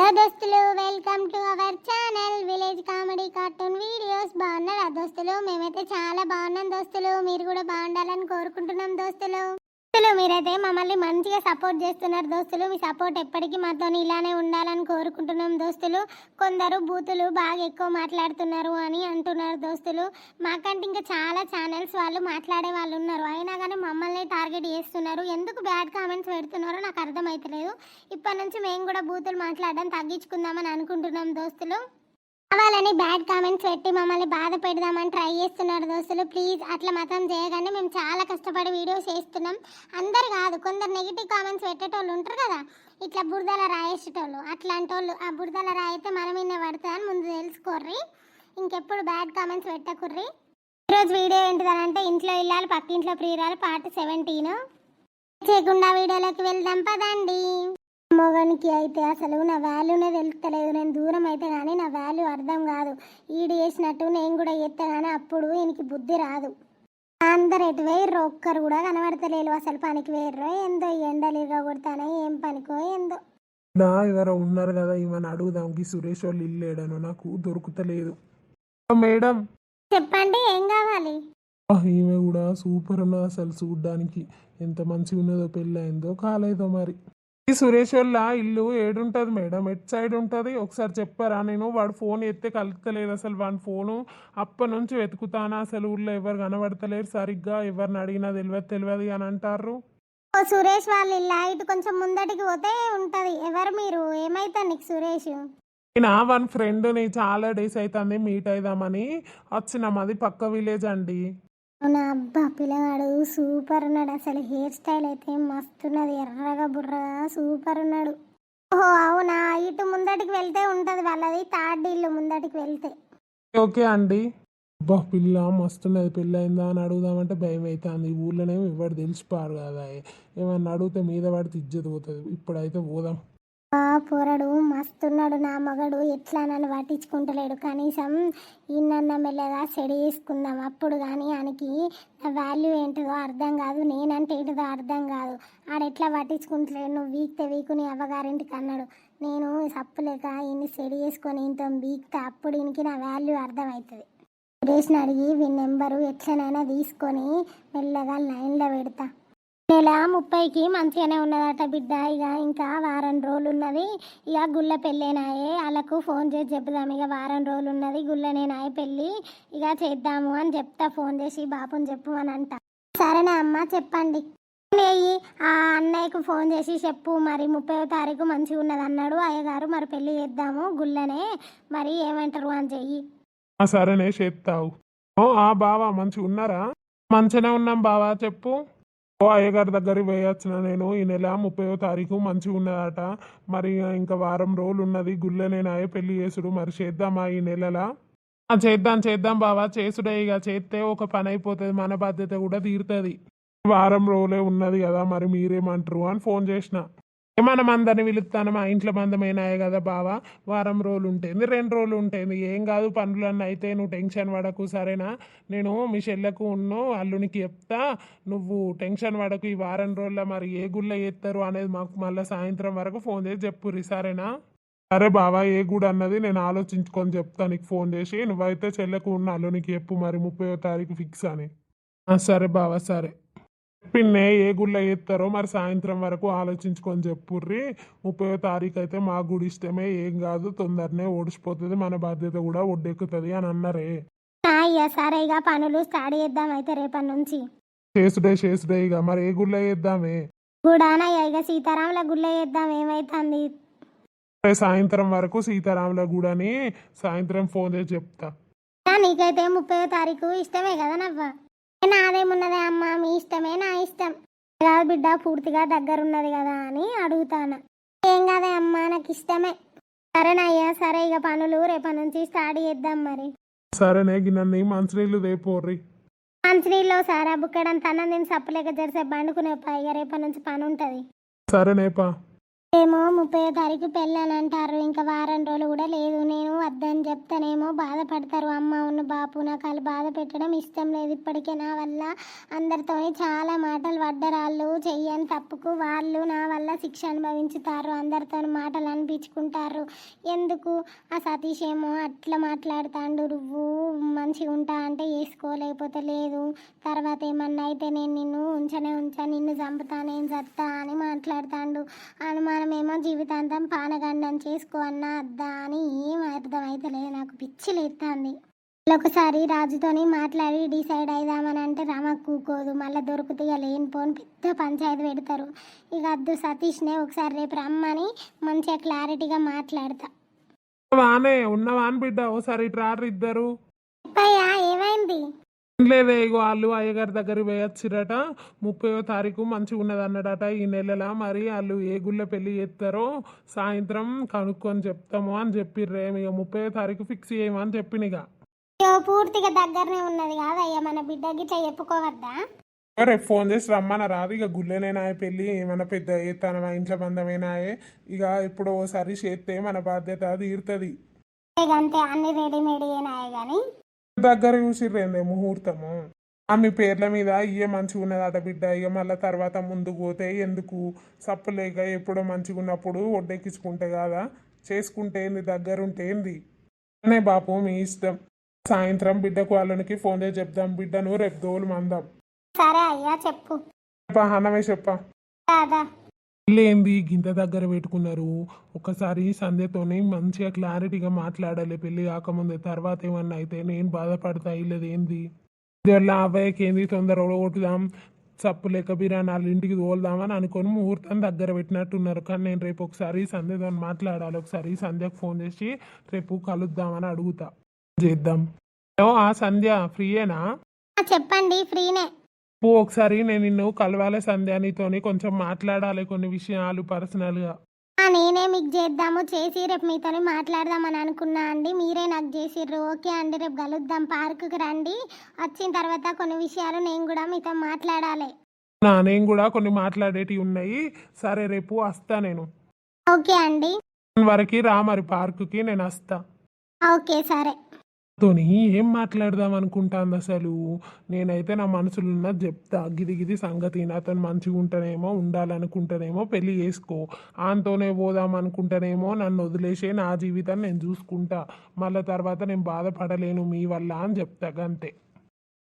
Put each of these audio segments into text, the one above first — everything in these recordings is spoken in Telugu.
హలో దోస్తులు, welcome to our channel village comedy cartoon videos. బాగున్నారా దోస్తులు? మేమైతే చాలా బాగున్నాం దోస్తులు. మీరు కూడా బాగుండాలని కోరుకుంటున్నాం దోస్తులు. మీరైతే మమ్మల్ని మంచిగా సపోర్ట్ చేస్తున్నారు దోస్తులు. మీ సపోర్ట్ ఎప్పటికీ మాతో ఇలానే ఉండాలని కోరుకుంటున్నాం దోస్తులు. కొందరు బూతులు బాగా ఎక్కువ మాట్లాడుతున్నారు అని అంటున్నారు దోస్తులు. మాకంటే ఇంకా చాలా ఛానల్స్ వాళ్ళు మాట్లాడే వాళ్ళు ఉన్నారు, అయినా కానీ మమ్మల్ని టార్గెట్ చేస్తున్నారు. ఎందుకు బ్యాడ్ కామెంట్స్ పెడుతున్నారో నాకు అర్థమవుతలేదు. ఇప్పటి నుంచి మేము కూడా బూతులు మాట్లాడడం తగ్గించుకుందామని అనుకుంటున్నాం దోస్తులు. కావాలని బ్యాడ్ కామెంట్స్ పెట్టి మమ్మల్ని బాధ పెడదామని ట్రై చేస్తున్నారు దోస్తులు. ప్లీజ్ అట్లా మాత్రం చేయగానే. మేము చాలా కష్టపడి వీడియోస్ చేస్తున్నాం. అందరు కాదు, కొందరు నెగిటివ్ కామెంట్స్ పెట్టేటోళ్ళు ఉంటారు కదా, ఇట్లా బురదల రాయేసేటోళ్ళు. అట్లాంటి వాళ్ళు ఆ బురదల రాయితే మన మీద పడుతుందని ముందు తెలుసుకోర్రి. ఇంకెప్పుడు బ్యాడ్ కామెంట్స్ పెట్టకుర్రి. ఈరోజు వీడియో ఏంటిదనంటే ఇంట్లో ఇల్లాలు పక్కింట్లో ప్రియురాలు పార్ట్ 17. చేయకుండా వీడియోలోకి వెళ్దాం పదండి. మొగనికి అయితే అసలు నా వాల్యూనే తెలుస్తలేదు. నేను దూరం అయితే కానీ నా వాల్యూ అర్థం కాదు. ఈడు చేసినట్టు నేను కూడా చేస్తే కానీ అప్పుడు ఈయనకి బుద్ధి రాదు. అందరు ఎటు వేయర్రో, ఒక్కరు కూడా కనబడతలేరు. అసలు పనికి వేయర్రో ఏందో, ఎండలు కొడతానో ఏం పనికో ఏందో. నా ఎవరో ఉన్నారు కదా, ఈమెను అడుగుదాం. సురేష్ వాళ్ళు ఇల్లేడను నాకు దొరుకుతలేదు. మేడం చెప్పండి, ఏం కావాలి? ఈమె కూడా సూపర్ ఉన్నది అసలు. చూడ్డానికి ఎంత మంచిగా ఉన్నదో, పెళ్ళయిందో కాలేదో మరి. ఈ సురేష్ వాళ్ళ ఇల్లు ఏడుంటది మేడం? ఎట్ సైడ్ ఉంటుంది ఒకసారి చెప్పారా? నేను వాడు ఫోన్ ఎత్తే కలుపుతలేదు అసలు. వాడి ఫోను అప్పటి నుంచి వెతుకుతానా, అసలు ఊళ్ళో ఎవరు కనబడతలేరు సరిగ్గా. ఎవరిని అడిగినా తెలియదు అని అంటారు. సురేష్ వాళ్ళ ఇల్లు ఇటు కొంచెం ముందటికి పోతే ఉంటది. ఎవరు మీరు? ఏమైతా నీకు సురేష్? నా వన్ ఫ్రెండ్ని చాలా డేస్ అవుతుంది మీట్ అయిదామని వచ్చినాం. అది పక్క విలేజ్ అండి. అవునా? అబ్బా, పిల్లగాడు సూపర్ ఉన్నాడు అసలు. హెయిర్ స్టైల్ అయితే మస్తున్నది, ఎర్రగా బుర్రగా సూపర్ ఉన్నాడు. ఓహో అవునా? ఇటు ముందటికి వెళ్తే ఉంటది వాళ్ళది, థర్డ్ ఇల్లు ముందటికి వెళ్తే. ఓకే అండి. అబ్బా, పిల్ల మస్తున్నది. పెళ్ళయిందా అని అడుగుదామంటే భయం అవుతుంది. ఊళ్ళోనేమో ఎవరు తెలిసిపోరు కదా, ఏమన్నా అడిగితే మీద పడితే ఇజ్జత్ పోతుంది. ఇప్పుడైతే పోదాం. పొరడు మస్తున్నాడు నా మగడు. ఎట్లా నన్ను పట్టించుకుంటలేడు. కనీసం ఈయనన్న మెల్లగా సెడి చేసుకుందాం, అప్పుడు కానీ ఆయనకి నా వాల్యూ ఏంటిదో అర్థం కాదు, నేనంటే ఏంటిదో అర్థం కాదు. ఆడెట్లా పట్టించుకుంటలేడు. నువ్వు వీక్తే వీకు నీ అవ్వగారింటికి అన్నాడు. నేను సప్పులేక ఈయన్ని సెడి చేసుకొని ఇంత వీక్తే అప్పుడు ఈయనకి నా వాల్యూ అర్థమవుతుంది. సురేష్ని అడిగి వీని నెంబరు ఎట్లనైనా తీసుకొని మెల్లగా లైన్లో పెడతా. నెల 30కి మంచిగానే ఉన్నదట బిడ్డ. ఇంకా వారం రోజులు ఉన్నది. ఇక గుళ్ళ పెళ్ళేనాయే, వాళ్ళకు ఫోన్ చేసి చెప్దాం. ఇక వారం రోజులు ఉన్నది, గుళ్ళనేనాయే పెళ్ళి, ఇక చేద్దాము అని చెప్తా. ఫోన్ చేసి బాపుని చెప్పు అని అంట. సరేనా అమ్మ, చెప్పండి. ఆ అన్నయ్యకు ఫోన్ చేసి చెప్పు మరి 30వ తారీఖు మంచిగా ఉన్నది అన్నాడు అయ్యగారు. మరి పెళ్ళి చేద్దాము గుళ్ళనే, మరి ఏమంటారు అని చెయ్యి. సరేనే చేస్తావు. బావా మంచిగా ఉన్నారా? మంచిగానే ఉన్నాం బావా, చెప్పు. అయ్యగారి దగ్గరికి పోయొచ్చిన నేను. ఈ నెల 30వ తారీఖు మంచిగా ఉన్నదట. మరి ఇంకా వారం రోజులు ఉన్నది, గుళ్ళనేనాయే పెళ్లి చేసుడు. మరి చేద్దామా ఈ నెలలా? చేద్దాం బావా, చేసుడే. ఇక చేస్తే ఒక పని అయిపోతుంది, మన బాధ్యత కూడా తీరుతుంది. వారం రోజులే ఉన్నది కదా, మరి మీరేమంటారు అని ఫోన్ చేసిన. మనం అందరిని పిలుస్తాను, మా ఇంట్లో మందమైనాయే కదా బావా. వారం రోజులు ఉంటుంది, 2 రోజులు ఉంటుంది, ఏం కాదు. పనులన్నీ అయితే నువ్వు టెన్షన్ పడకు సరేనా? నేను మీ చెల్లెకు అల్లునికి చెప్తా, నువ్వు టెన్షన్ పడకు. ఈ వారం రోజుల్లో మరి ఏ గుళ్ళ చేస్తారు అనేది మాకు మళ్ళీ సాయంత్రం వరకు ఫోన్ చేసి చెప్పుర్రి సరేనా? సరే బావా, ఏ గుడి అన్నది నేను ఆలోచించుకొని చెప్తాను నీకు ఫోన్ చేసి. నువ్వైతే చెల్లెకు అల్లునికి చెప్పు మరి 30వ తారీఖు ఫిక్స్ అని. సరే బావా, సరే. పిన్నే ఏ గుళ్ళో చేస్తారో మరి సాయంత్రం వరకు ఆలోచించుకొని చెప్పుర్రి. 30వ తారీఖు అయితే మా గుడి ఇష్టమే, ఏం కాదు, తొందరనే ఓడిచిపోతుంది, మన బాధ్యత కూడా ఒడ్డెక్కుతుంది అని అన్నారే. అయ్యా సరే, ఇక పనులు స్టార్ట్ చేద్దాం అయితే రేపటి నుంచి. చేసుడే ఇక. మరి ఏ గుళ్ళో చేద్దామే? గుడానయ్యా, ఇక సీతారాముల గుళ్ళో చేద్దాం. ఏమైతుంది? సాయంత్రం వరకు సీతారాముల గుడని సాయంత్రం ఫోన్ చేసి చెప్తా. నీకైతే 30వ తారీఖు ఇష్టమే కదా నవ్వ? నాదేమున్నదే అమ్మ, మీ ఇష్టమే, నా ఇష్టం కాదు బిడ్డ. పూర్తిగా దగ్గరున్నది కదా అని అడుగుతాను. ఏం కాదే అమ్మ, నాకు ఇష్టమే. సరేనయ్యా, సరే ఇక పనులు రేపటి నుంచి స్టార్ట్ చేద్దాం మరి. సరేనే, గిన్నె మంచినీళ్ళు రేపోర్రి. మంచినీళ్ళు సారా బుక్కడంత అన్నం నేను సప్పలేక జరిసే బండుకునే ఇక రేపటి నుంచి పని ఉంటుంది. సరేనేపా. ఏమో 30వ తారీఖు పెళ్ళని అంటారు, ఇంకా వారం రోజులు కూడా లేదు. నేను వద్దని చెప్తానేమో బాధపడతారు అమ్మ ఉన్న బాపు. నాకు వాళ్ళు బాధ పెట్టడం ఇష్టం లేదు. ఇప్పటికే నా వల్ల అందరితోని చాలా మాటలు పడ్డరాళ్ళు. చెయ్యని తప్పుకు వాళ్ళు నా వల్ల శిక్ష అనుభవించుతారు. అందరితో మాటలు అనిపించుకుంటారు. ఎందుకు ఆ సతీష్ ఏమో అట్లా మాట్లాడుతాండు, నువ్వు మంచిగా ఉంటా అంటే వేసుకోలేకపోతే లేదు, తర్వాత ఏమన్నా అయితే నేను నిన్ను ఉంచా, నిన్ను చంపుతా, నేను చత్తా అని మాట్లాడుతాండు. అనుమానమేమో జీవితాంతం పానగండం చేసుకో అన్నా అద్దా అని ఏం అర్థమైతలేదు. నాకు పిచ్చి లేస్తుంది. ఒకసారి రాజుతోని మాట్లాడి డిసైడ్ అయిదామని అంటే రమ కూకోదు, మళ్ళీ దొరికితే ఇక లేనిపోని పెద్ద పంచాయతీ పెడతారు. ఇక అద్దు, సతీష్నే ఒకసారి రేపు రమ్మని మంచిగా క్లారిటీగా మాట్లాడతా. వానే ఉన్నవాని బిడ్డ ఓసారి ఇటు రారు ఇద్దరు. చెప్పయ్యా, ఏమైంది? లేదే, ఇగో వాళ్ళు అయ్యగారి దగ్గర పోయొచ్చిరట. 30వ తారీఖు మంచిగా ఉన్నది అన్నాడట ఈ నెలలా. మరి వాళ్ళు ఏ గుళ్ళో పెళ్లి చేస్తారో సాయంత్రం కనుక్కొని చెప్తాము అని చెప్పిర్రే. ఇక 30వ తారీఖు ఫిక్స్ చేయమని చెప్పిన. ఇక పూర్తిగా దగ్గరనే ఉన్నది కాదయ్యా, మన బిడ్డకి ఇట్లా చెప్పుకోవద్దా? రేపు ఫోన్ చేసి రమ్మన రాదు. ఇక గుళ్ళేనైనా పెళ్ళి ఏమైనా పెద్ద తన ఇంట్లో బంధమైనాయే. ఇక ఇప్పుడు ఓసారి చేస్తే మన బాధ్యత తీరుతుంది. అంతే, అన్ని రెడీమేడ్ అయినాయి కానీ దగ్గర చూసిర్రేందే ముహూర్తము. ఆమె పేర్ల మీద ఇయ్యే మంచిగా ఉన్నదట బిడ్డ. ఇక మళ్ళీ తర్వాత ముందుకు పోతే ఎందుకు సప్పు లేక ఎప్పుడో మంచిగా ఉన్నప్పుడు ఒడ్డెక్కించుకుంటే కదా చేసుకుంటే ఏంది, దగ్గరుంటే ఏంది అనే బాపు మీ ఇష్టం. సాయంత్రం బిడ్డకు వాళ్ళకి ఫోన్ చేసి చెప్దాం. బిడ్డను రేపు దోలు మందాం. సరే అయ్యా, చెప్పు. అన్నమే చెప్పా. కాదా ఏంది గింత దగ్గర పెట్టుకున్నారు? ఒకసారి సంధ్యతోని మంచిగా క్లారిటీగా మాట్లాడాలి పెళ్లి కాకముందే. తర్వాత ఏమన్నా అయితే నేను బాధపడతా. ఇల్లదేంది ఇదివల్ల అబ్బాయికి ఏంది తొందర కొట్టుదాం, చప్పు లేక బిర్యానాలు ఇంటికి తోలుదామని అనుకొని ముహూర్తం దగ్గర పెట్టినట్టున్నారు. కానీ నేను రేపు ఒకసారి సంధ్యతో మాట్లాడాలి. ఒకసారి సంధ్యకు ఫోన్ చేసి రేపు కలుద్దామని అడుగుతా. చేద్దాం. ఆ సంధ్య ఫ్రీయేనా? చెప్పండి, ఫ్రీనే. ఒకసారి నేను నిన్ను కలవాలి సంధ్య, నీతోని కొంచెం మాట్లాడాలి కొన్ని విషయాలు పర్సనల్గా. నేనే మీకు చేద్దాము, చేసి రేపు మీతోని మాట్లాడదామని అనుకున్నా అండి. మీరే నాకు చేసిర్రు. ఓకే అండి, రేపు కలుద్దాం, పార్కుకి రండి. వచ్చిన తర్వాత కొన్ని విషయాలు నేను కూడా మీతో మాట్లాడాలి. నేను కూడా కొన్ని మాట్లాడేటివి ఉన్నాయి. సరే రేపు వస్తా నేను. ఓకే అండి. వరకు రా మరి పార్కుకి, నేను వస్తా. ఓకే సరే. తోని ఏం మాట్లాడదాం అనుకుంటాను అసలు. నేనైతే నా మనసులో ఉన్నది చెప్తా. గిది సంగతి, నాతో మంచిగా ఉంటేనేమో ఉండాలనుకుంటేనేమో పెళ్లి చేసుకో, ఆంతోనే పోదాం అనుకుంటేనేమో నన్ను వదిలేసే, నా జీవితాన్ని నేను చూసుకుంటా, మళ్ళీ తర్వాత నేను బాధపడలేను మీ వల్ల అని చెప్తా. అంతే,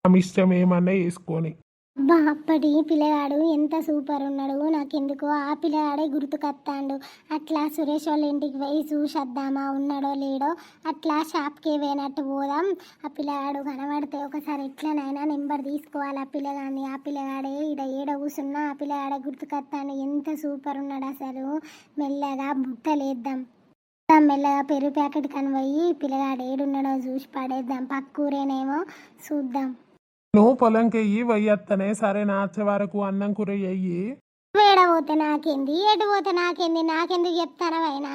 నా ఇష్టం ఏమన్నా వేసుకొని. అబ్బా, అప్పటి పిల్లగాడు ఎంత సూపర్ ఉన్నాడు. నాకెందుకో ఆ పిల్లగాడే గుర్తుకొస్తాడు. అట్లా సురేష్ వాళ్ళ ఇంటికి పోయి చూసొద్దామా ఉన్నాడో లేడో, అట్లా షాప్కి పోయినట్టు పోదాం. ఆ పిల్లగాడు కనబడితే ఒకసారి ఎట్లనైనా నెంబర్ తీసుకోవాలి ఆ పిల్లగాడిని. ఆ పిల్లగాడే ఏడ కూర్చున్నా ఆ పిల్లగాడే గుర్తుకొస్తాడు. ఎంత సూపర్ ఉన్నాడు అసలు. మెల్లగా బుట్టలేద్దాం, మెల్లగా పెరుగు ప్యాకెట్ కని పోయి పిల్లగాడు ఏడున్నాడో చూసి పడేద్దాం. పక్కూరేనేమో చూద్దాం. నువ్వు పొలంకి వెయ్యి వయ్యత్తనే. సరే నా వచ్చే వరకు అన్నం కూర వెయ్యి. వేడపోతే నాకేంది, ఎటు పోతే నాకేంది, నాకెందుకు చెప్తానవైనా?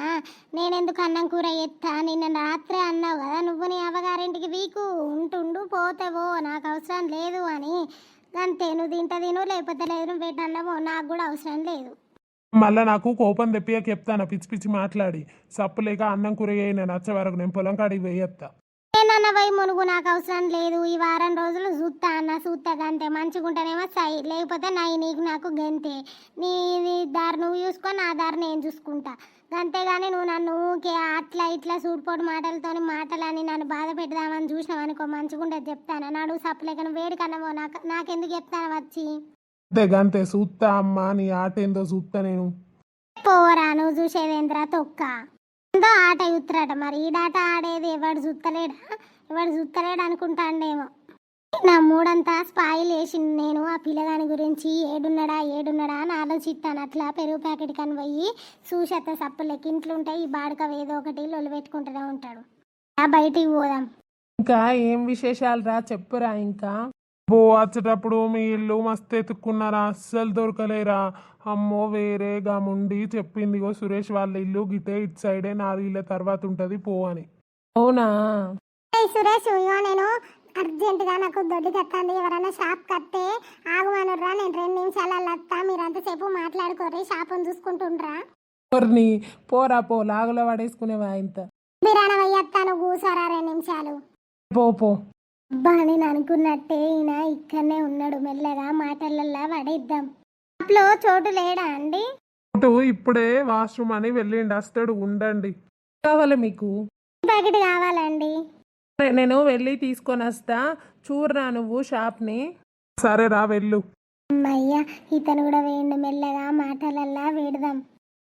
నేనెందుకు అన్నం కూర ఎత్తా? నిన్న రాత్రే అన్నావు కదా నువ్వు నీ అవ్వగారింటికి వీకు ఉంటుండు పోతేవో, నాకు అవసరం లేదు అని. అంతే, నువ్వు తిను లేకపోతే లేదు, నువ్వు పెట్టన్నవో, నాకు కూడా అవసరం లేదు. మళ్ళీ నాకు కోపం తెప్పియక చెప్తాను పిచ్చి పిచ్చి మాట్లాడి. సప్పు లేక అన్నం కూర వేయి, నేను వచ్చే వరకు నేను పొలం కాడికి వేయత్తా. నేనన్న పోయి మునుగు, నాకు అవసరం లేదు. ఈ వారం రోజులు చూస్తా అన్న, చూస్తా గంతే. మంచిగుంటేనేమో సై, లేకపోతే నీకు నాకు గంతే. నీ దారి నువ్వు చూసుకో, నా దారి నేను చూసుకుంటా. అంతేగాని నువ్వు నన్ను ఊకే అట్లా ఇట్లా సూటిపోటు మాటలని నన్ను బాధ పెడదామని చూసినావు అనుకో, మంచిగుంటది చెప్తాను. నాడు సప్పలేక వేడి కన్నవో, నాకెందుకు చెప్తాను వచ్చి. గంతే చూస్తా అమ్మా, నీ ఆట ఏందో చూస్తా నేను. పోరా, నువ్వు చూసేదేంద్రా తొక్క. ఎంతో ఆట చూస్తారట, మరి ఈడాట ఆడేది ఎవడు చూస్తలేడా అనుకుంటాండేమో. నా మూడంతా స్పాయిల్ వేసింది. నేను ఆ పిల్లగాని గురించి ఏడున్నాడా అని ఆలోచిస్తాను. అట్లా పెరుగు ప్యాకెట్ కని పోయి చూసేత్త సప్పులకి. ఇంట్లో ఉంటాయి ఈ బాడక ఏదో ఒకటి లొల్లు పెట్టుకుంటూనే ఉంటాడు. బయటికి పోదాం. ఇంకా ఏం విశేషాలు రా, చెప్పురా. ఇంకా వచ్చేటప్పుడు మీ ఇల్లు మస్తు ఎత్తుక్కున్నారా, అస్సలు దొరకలేరా. అమ్మో వేరేగా ముండి చెప్పింది, ఇగో సురేష్ వాళ్ళ ఇల్లు గిటే ఇటు సైడే 4 ఇళ్ళ తర్వాత ఉంటుంది పో అని. అవునా? సురేష్, ఇగో నేను అర్జెంటుగా నాకు దొడ్డి కట్టాలి. ఎవరైనా షాప్ కట్టే ఆగుమనుర్రా, నేను 2 నిమిషాలలో వస్తా. మీరంతసేపు మాట్లాడుకోర్రి, షాపుని చూసుకుంటుండ్రా. పొర్ని పోరా పో లాగులో పడేసుకునేవా ఇంత బిరాన వయ్యత్తాను కూసారా 2 నిమిషాలు. పో పో. అబ్బా నేను అనుకున్నట్టే ఈయన ఇక్కడనే ఉన్నాడు, మెల్లగా మాటలల్లా పడేద్దాం. లో చోటు లేడా అండి? అటు ఇప్పుడే వాష్రూమ్ అని వెళ్ళిండి, వస్తాడు, ఉండండి. కావాలి మీకు? ప్యాకెట్ కావాలండి. నేను వెళ్ళి తీసుకొని వస్తా, చూడరా నువ్వు షాప్ని. సరే రా వెళ్ళు. అమ్మయ్య ఇతను కూడా వేయండి, మెల్లగా మాటలల్లా వేడదాం.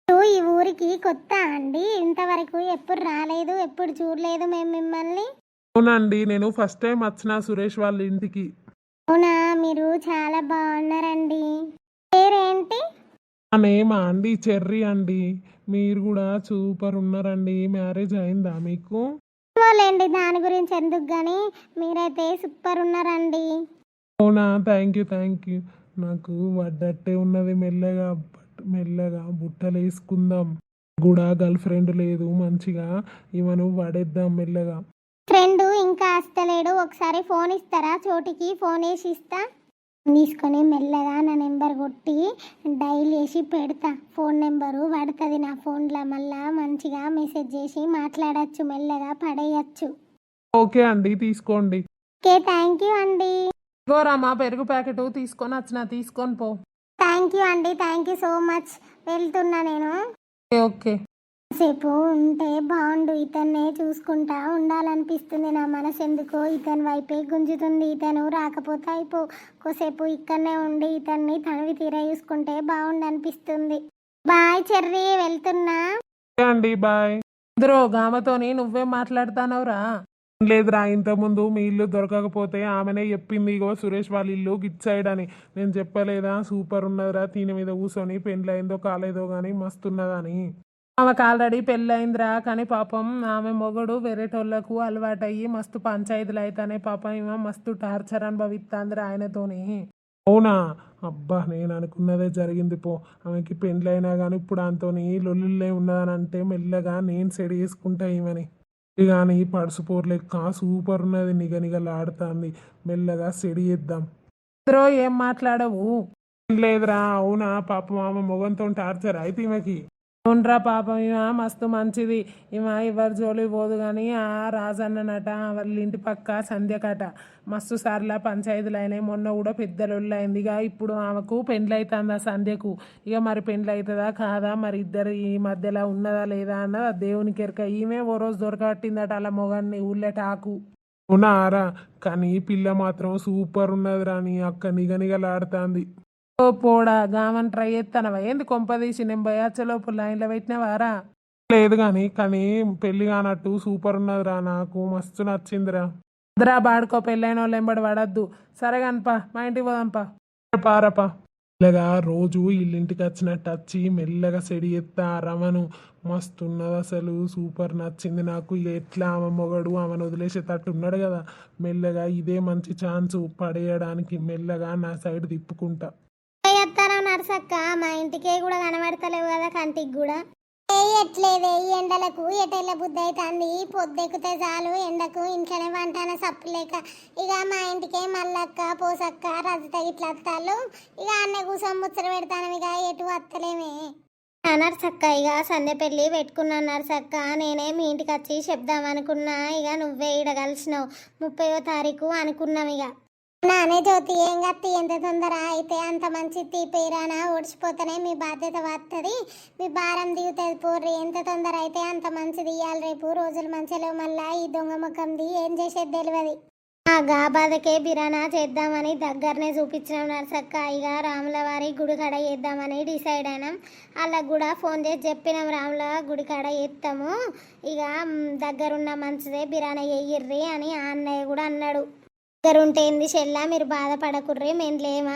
నువ్వు ఈ ఊరికి కొత్త అండి? ఇంతవరకు ఎప్పుడు రాలేదు, ఎప్పుడు చూడలేదు మేము మిమ్మల్ని. అవునండి, నేను ఫస్ట్ టైం వచ్చిన సురేష్ వాళ్ళ ఇంటికి. అవునా, మీరు చాలా బాగున్నారండి. పేరేంటి? నా నేమా అండి చెర్రీ అండి. మీరు కూడా సూపర్ ఉన్నారండి. మ్యారేజ్ అయిందా మీకు? లేండి, దాని గురించి ఎందుకు గాని మీరైతే సూపర్ ఉన్నారండి. అవునా, థ్యాంక్ యూ. నాకు వడ్డట్టే ఉన్నది, మెల్లగా బుట్టలు వేసుకుందాం. కూడా గర్ల్ ఫ్రెండ్ లేదు, మంచిగా ఈమెను పడేద్దాం మెల్లగా. ఫ్రెండ్ ఇంకా వస్తలేడు, ఒకసారి ఫోన్ ఇస్తారా? చోటికి ఫోన్ వేసి ఇస్తా. తీసుకొని మెల్లగా నా నెంబర్ కొట్టి డైల్ చేసి పెడతా. ఫోన్ నెంబరు పడుతుంది నా ఫోన్లో, మళ్ళా మంచిగా మెసేజ్ చేసి మాట్లాడచ్చు, మెల్లగా పడేయచ్చు. ఓకే అండి, తీసుకోండి. ఓకే, థ్యాంక్ యూ అండి. గోరామా పెరుగు ప్యాకెట్ తీసుకొని వచ్చిన, తీసుకొని పో. థ్యాంక్ యూ అండి, థ్యాంక్ యూ సో మచ్. వెళ్తున్నా నేను. ఓకే. సేపు ఉంటే బాగుండు, ఇతన్నే చూసుకుంటా ఉండాలనిపిస్తుంది. నా మనసు ఎందుకో ఇతని వైపే గుంజుతుంది. ఇతను రాకపోతే అయిపో, కొసేపు ఇక్కడనే ఉండి ఇతన్ని తనివి తీరా చూసుకుంటే బాగుండు అనిపిస్తుంది. బాయ్ చెర్రీ, వెళ్తున్నా. ఓకే అండి, బాయ్. ఇందులో గామతోని నువ్వేం మాట్లాడుతానవురా? లేదురా, ఇంతకుముందు మీ ఇల్లు దొరకకపోతే ఆమెనే చెప్పింది, ఇగో సురేష్ వాళ్ళ ఇల్లు గిట్ సైడ్ అని. నేను చెప్పలేదా సూపర్ ఉన్నదిరా, దీని మీద కూర్చొని పెళ్ళయిందో కాలేదో కానీ మస్తున్నదని. ఆమెకు ఆల్రెడీ పెళ్ళయిందిరా, కానీ పాపం ఆమె మొగడు వేరేటోళ్లకు అలవాటయ్యి మస్తు పంచాయతీలు అయితేనే పాపం ఈమె మస్తు టార్చర్ అనుభవిస్తాందిరా ఆయనతోని. అవునా, అబ్బా నేను అనుకున్నదే జరిగింది పో. ఆమెకి పెళ్ళైనా కానీ ఇప్పుడు అంతోని లొల్లులే ఉన్నదని అంటే మెల్లగా నేను సెడి చేసుకుంటా ఈమెని. కానీ పడుసుపోరు లెక్క సూపర్ ఉన్నది, నిగనిగలాడుతుంది. మెల్లగా సెడి చేద్దాం. ఇద్దరూ ఏం మాట్లాడవు? లేదురా, అవునా, పాపం ఆమె మొగంతో టార్చర్ అయితే ఈమెకి. అవునరా పాపం ఈమె మస్తు మంచిది. ఈమె ఎవరి జోలి పోదు కానీ ఆ రాజన్ననట వాళ్ళ ఇంటి పక్క సంధ్యకట మస్తు సార్ల పంచాయతీలు అయినాయి. మొన్న కూడా పెద్ద లొల్లి అయింది. ఇక ఇప్పుడు ఆమెకు పెండ్లి అవుతుంది ఆ సంధ్యకు. ఇక మరి పెండ్లి అవుతుందా కాదా, మరి ఇద్దరు ఈ మధ్యలో ఉన్నదా లేదా అన్నది ఆ దేవునికి ఎరక. ఈమె ఓ రోజు దొరకబట్టిందట అలా మొగాన్ని ఊళ్ళట ఆకు. అవునారా, కానీ పిల్ల మాత్రం సూపర్ ఉన్నదిరా, నీ అక్క నిగనిగలాడుతుంది. ఓ పోడా, గామని ట్రై చేస్తానవా ఏంది? కొంపదీసి నేను పోయచ్చలోపు లైన్లో పెట్టినవారా? లేదు కానీ పెళ్లి కానట్టు సూపర్ ఉన్నదిరా, నాకు మస్తు నచ్చిందిరా. వద్దురా బాడుకో, పెళ్ళైన వాళ్ళు ఎంబడి పడద్దు. సరే కానిపా, మా ఇంటికి పోదాంపా. పారపా. మెల్లగా రోజు వీళ్ళింటికి వచ్చినట్టు వచ్చి మెల్లగా సెడి ఎత్తా రమను. మస్తున్నది అసలు, సూపర్ నచ్చింది నాకు. ఇక ఎట్లా ఆమె మొగడు ఆమెను వదిలేసేటట్టు ఉన్నాడు కదా, మెల్లగా ఇదే మంచి ఛాన్స్ పడేయడానికి. మెల్లగా నా సైడ్ తిప్పుకుంటా. ఎత్తారా నర్సక్క, మా ఇంటికే కూడా కనబడతలేవు కదా కంటికి కూడా. ఎట్లేదే ఈ ఎండలకు ఎటెళ్ళ బుద్ధి అవుతుంది. పొద్దెక్కితే చాలు ఎండకు ఇంట్లోనే వంటాన సప్పులేక. ఇక మా ఇంటికే మల్లక్క పోసక్క రజత ఇట్లా వస్తాళ్ళు. ఇక అన్న కూసం ముచ్చట పెడతాను, ఇక ఎటు వస్తలేమే. నర్సక్క ఇక సంధ్య పెళ్ళి పెట్టుకున్నాను నర్సక్క. నేనే మీ ఇంటికి వచ్చి చెప్దాం అనుకున్నా, ఇక నువ్వే ఇడ కలిసినావు. 30వ తారీఖు అనుకున్నాం. ఇక నానే జ్యోతి, ఏం గత్తి ఎంత తొందర అయితే అంత మంచి తీపిరానా, ఓడిచిపోతేనే మీ బాధ్యత వస్తుంది, మీ భారం దిగుతుంది. పోర్రి, ఎంత తొందర అయితే అంత మంచిది. ఇయ్యాలి రేపు రోజులు మంచిలో మళ్ళా ఈ దొంగ ముఖంది ఏం చేసేది తెలియదు. గా బాధకే బిరానా చేద్దామని దగ్గరనే చూపించినాం నర్సక్క. ఇక రాముల వారి గుడి కాడ చేద్దామని డిసైడ్ అయినాం. అలా కూడా ఫోన్ చేసి చెప్పినాం, రాముల గుడి కాడ చేస్తాము, ఇక దగ్గరున్న మంచిదే బిరానా చెయ్యిర్రి అని ఆ అన్నయ్య కూడా అన్నాడు. దగ్గర ఉంటే ఏంది చెల్లా, మీరు బాధపడకుర్రి, మేము లేమా,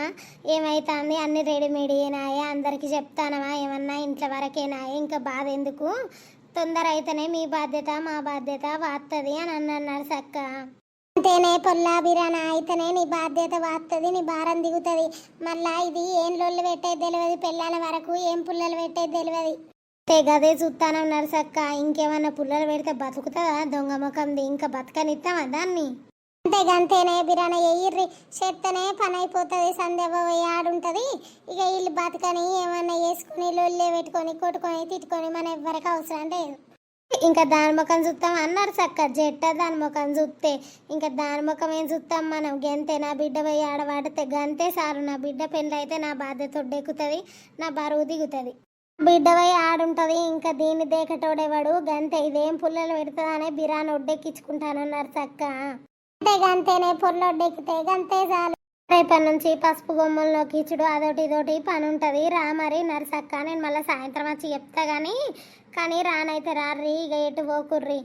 ఏమైతుంది అన్ని రెడీమేడేనాయే, అందరికీ చెప్తానమా, ఏమన్నా ఇంట్లో వరకేనాయే, ఇంకా బాధ ఎందుకు, తొందర అయితేనే మీ బాధ్యత మా బాధ్యత వాస్తుంది అని అన్నాడు సక్క. అంతేనే పొల్లా బిరానా అయితేనే నీ బాధ్యత వాస్తుంది, నీ భారం దిగుతుంది. మళ్ళా ఇది ఏం లొల్లు పెట్టేది తెలియదు, పెళ్ళాల వరకు ఏం పుల్లలు పెట్టేది తెలియదు. గదే చూస్తానన్నారు సక్క. ఇంకేమన్నా పుల్లలు పెడితే బతుకుతుందా దొంగ ముఖంది? ఇంకా బతకనిస్తామా దాన్ని? అంతే గంతేనే బిర్యానీ ఎయ్యిర్రి చేత్తనే పని అయిపోతుంది. సంధ్య ఆడుంటది ఇక వీళ్ళు బతకని ఏమన్నా వేసుకొని లొల్లే పెట్టుకొని కొట్టుకొని తిట్టుకొని మన ఎవ్వరికి అవసరం లేదు. ఇంకా దాని ముఖం చూస్తాం అన్నారు చక్క జట్ట దాని ముఖం చూస్తే ఇంకా దాని ముఖం ఏం చూస్తాం మనం. గంతే నా బిడ్డ పోయి ఆడవాడితే గంతే సారు. నా బిడ్డ పెళ్ళి అయితే నా బాధ్యత ఒడ్డెక్కుతుంది, నా బరువు దిగుతుంది. బిడ్డ పోయి ఆడుంటది ఇంకా దీన్ని దేకటోడేవాడు గంతే. ఇదేం పుల్లలు పెడుతుందనే బిర్యానీ ఒడ్డెక్కించుకుంటానన్నారు చక్క. అంతే గంతేనే పొల్లు ఒడ్డెక్కితే గంతే చాలు. రేపటి నుంచి పసుపు గొమ్మల్లో కిచుడు అదొకటి ఇదొకటి పని ఉంటుంది. రా మరి నరసక్క, నేను మళ్ళీ సాయంత్రం వచ్చి చెప్తా కానీ రానైతే రారీ ఇక ఎటు పోకుర్రి.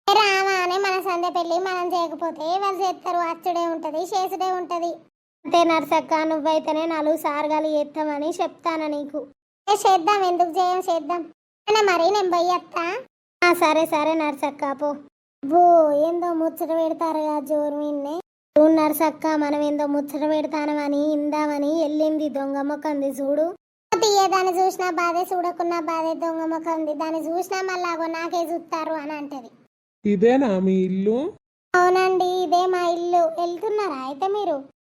రామా అని మన సంధ్య పెళ్ళి మనం చేయకపోతే వాళ్ళు చేస్తారు. అచ్చుడే ఉంటుంది, చేసుడే ఉంటుంది. అంతే నరసక్క, నువ్వైతేనే 4 సార్గాలు చేస్తామని చెప్తాను నీకు. చేద్దాం, ఎందుకు చేద్దాం మరి నేను పోయేస్తా. సరే సరే నరసక్క పో. బో ఏందో ముచ్చట పెడతారుగా జోరు విన్నే నరసక్క. మనం ఏందో ముచ్చట పెడతానమని ఇందామని వెళ్ళింది దొంగ మొక్కంది చూడు. దాన్ని చూసినా బాధే, చూడకున్నా బాధే. దొంగ మొక్కంది దాన్ని చూసినా మళ్ళాగో నాకే చూస్తారు అని అంటది. ఇదేనా మీ ఇల్లు? అవునండి ఇదే మా ఇల్లు. వెళ్తున్నారా అయితే మీరు?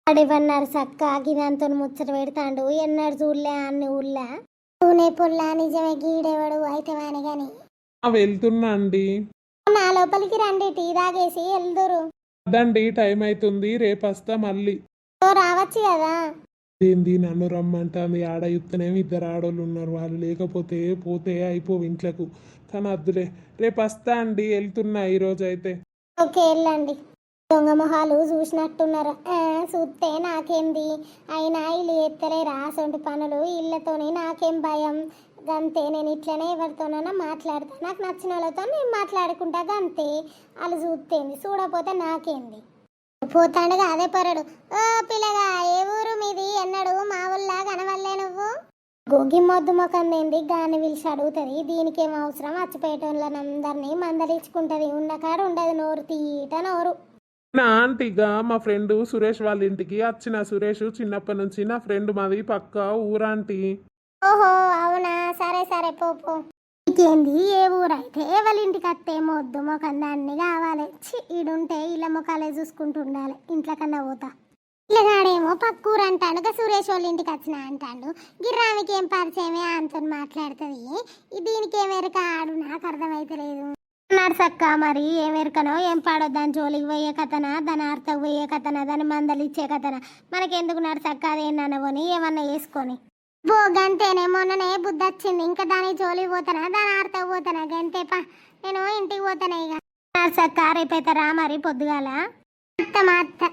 అడివన్నారు సక్క గిదంతో ముచ్చట పెడతాండు. ఎన్నడు చూడలే అన్ని ఊళ్ళా. పూనే పుల్ల నిజమే గీడేవాడు అయితే వాని గాని. వెళ్తున్నా అండి. నా లోపలికి రండి, టీ తాగేసి వెళ్దురు. అదండి టైం అవుతుంది, రేపు వస్తా మళ్ళీ. రావచ్చు కదా. ఏంది నన్ను రమ్మంటుంది? ఆడ యుత్తనేమి 2 ఆడోళ్ళు ఉన్నారు, వాళ్ళు లేకపోతే పోతే అయిపోవు ఇంట్లకు. కానీ అద్దులే, రేపు వస్తా అండి. వెళ్తున్నా ఈరోజు అయితే. ఓకే వెళ్ళండి. దొంగ మొహాలు చూసినట్టున్నారు. చూస్తే నాకేంది, అయినా వీళ్ళు ఎత్తలే రాసొంటి పనులు. ఇళ్ళతోని నాకేం భయం. గంతే, నేను ఇట్లనే ఎవరితోనైనా మాట్లాడతా. నాకు నచ్చిన వాళ్ళతో నేను మాట్లాడుకుంటా గంతే. వాళ్ళు చూస్తేంది, చూడపోతే నాకేంది. పోతాండగా అదే పొరడు. ఓ పిల్లగా, ఏ ఊరు మీది? ఎన్నడు మా ఊళ్ళా కనవల్లే నువ్వు? గోగి మొద్దు మొకందేంది గాని పిలిచి అడుగుతుంది. దీనికేం అవసరం? అచ్చిపోయేటోళ్ళనందరినీ మందలించుకుంటది. ఉన్నకాడ ఉండదు నోరు, తీట నోరు. నా ఆంటీగా మా ఫ్రెండ్ సురేష్ వాళ్ళ ఇంటికి వచ్చిన. సురేష్ చిన్నప్పటి నుంచి నా ఫ్రెండ్, మాది పక్క ఊరాంటీ. ఓహో అవునా, సరే సరే పో. ఇంకేంది, ఏ ఊరైతే వాళ్ళ ఇంటికి అత్తే మొద్దు మొఖం దాన్ని కావాలి. ఈడుంటే ఇలా ముఖాలే చూసుకుంటూ ఉండాలి. ఇంట్లో కన్నా పోతా. ఇలాగాడేమో పక్కూరు అంటాడు, సురేష్ వాళ్ళ ఇంటికి వచ్చిన అంటాడు. గిర్రామికి ఏం పరిచయమే అంతో మాట్లాడుతుంది. దీనికి ఏమెరక ఆడు నాకు అర్థమైతే లేదు. నర్సక్క మరి ఏమెరకనో ఏం పాడో. దాని జోలికి పోయే కథనా, దాని అర్థకు పోయే కథనా, దాని మందలు ఇచ్చే కథనా? మనకెందుకు నర్సక్క? అదేనని ఏమన్నా వేసుకొని బో గంతేనే. మొన్ననే బుద్ధి వచ్చింది. ఇంకా దాని జోలికి పోతానా, దాని ఆడతా పోతానా? గంతేపా, నేను ఇంటికి పోతానా ఇక. నర్సక్క రేపైతే రా మరి పొద్దుగాల. మా అత్త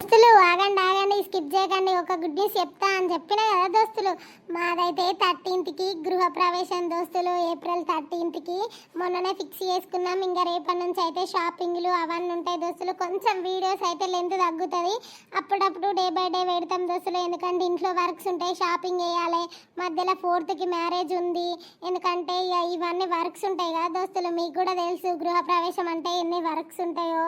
దోస్తులు ఆగండి, స్కిప్ చేయకండి. ఒక గుడ్ న్యూస్ చెప్తా అని చెప్పిన కదా దోస్తులు. మాదైతే 13th గృహప్రవేశం దోస్తులు. ఏప్రిల్ 13th మొన్ననే ఫిక్స్ చేసుకున్నాం. ఇంకా రేపటి నుంచి అయితే షాపింగ్లు అవన్నీ ఉంటాయి దోస్తులు. కొంచెం వీడియోస్ అయితే లెంత్ తగ్గుతుంది. అప్పుడప్పుడు డే బై డే పెడతాం దోస్తులు. ఎందుకంటే ఇంట్లో వర్క్స్ ఉంటాయి, షాపింగ్ చేయాలి. మధ్యలో 4th మ్యారేజ్ ఉంది. ఎందుకంటే ఇవన్నీ వర్క్స్ ఉంటాయి కదా దోస్తులు. మీకు కూడా తెలుసు గృహప్రవేశం అంటే ఎన్ని వర్క్స్ ఉంటాయో.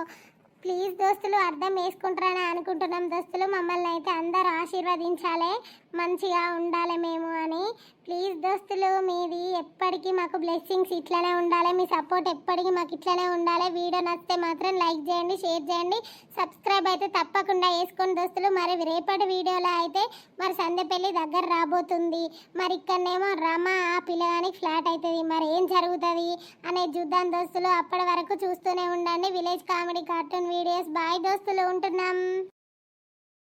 ప్లీజ్ దోస్తులు అర్థం చేసుకుంటారని అనుకుంటున్నాం దోస్తులు. మమ్మల్ని అయితే అందరూ ఆశీర్వదించాలి, మంచిగా ఉండాలి మేము అని. ప్లీజ్ దోస్తులు, మీది ఎప్పటికీ మాకు బ్లెస్సింగ్స్ ఇట్లనే ఉండాలి. మీ సపోర్ట్ ఎప్పటికీ మాకు ఇట్లనే ఉండాలి. వీడియో నచ్చితే మాత్రం లైక్ చేయండి, షేర్ చేయండి, సబ్స్క్రైబ్ అయితే తప్పకుండా వేసుకోండి దోస్తులు. మరి రేపటి వీడియోలో అయితే మరి సంధ్య పెళ్ళి దగ్గర రాబోతుంది. మరి ఇక్కడనేమో రమ ఆ పిల్లగానికి ఫ్లాట్ అవుతుంది. మరి ఏం జరుగుతుంది అనేది చూద్దాం దోస్తులు. అప్పటి వరకు చూస్తూనే ఉండండి village comedy cartoon videos. Bye దోస్తులు, ఉంటున్నాం.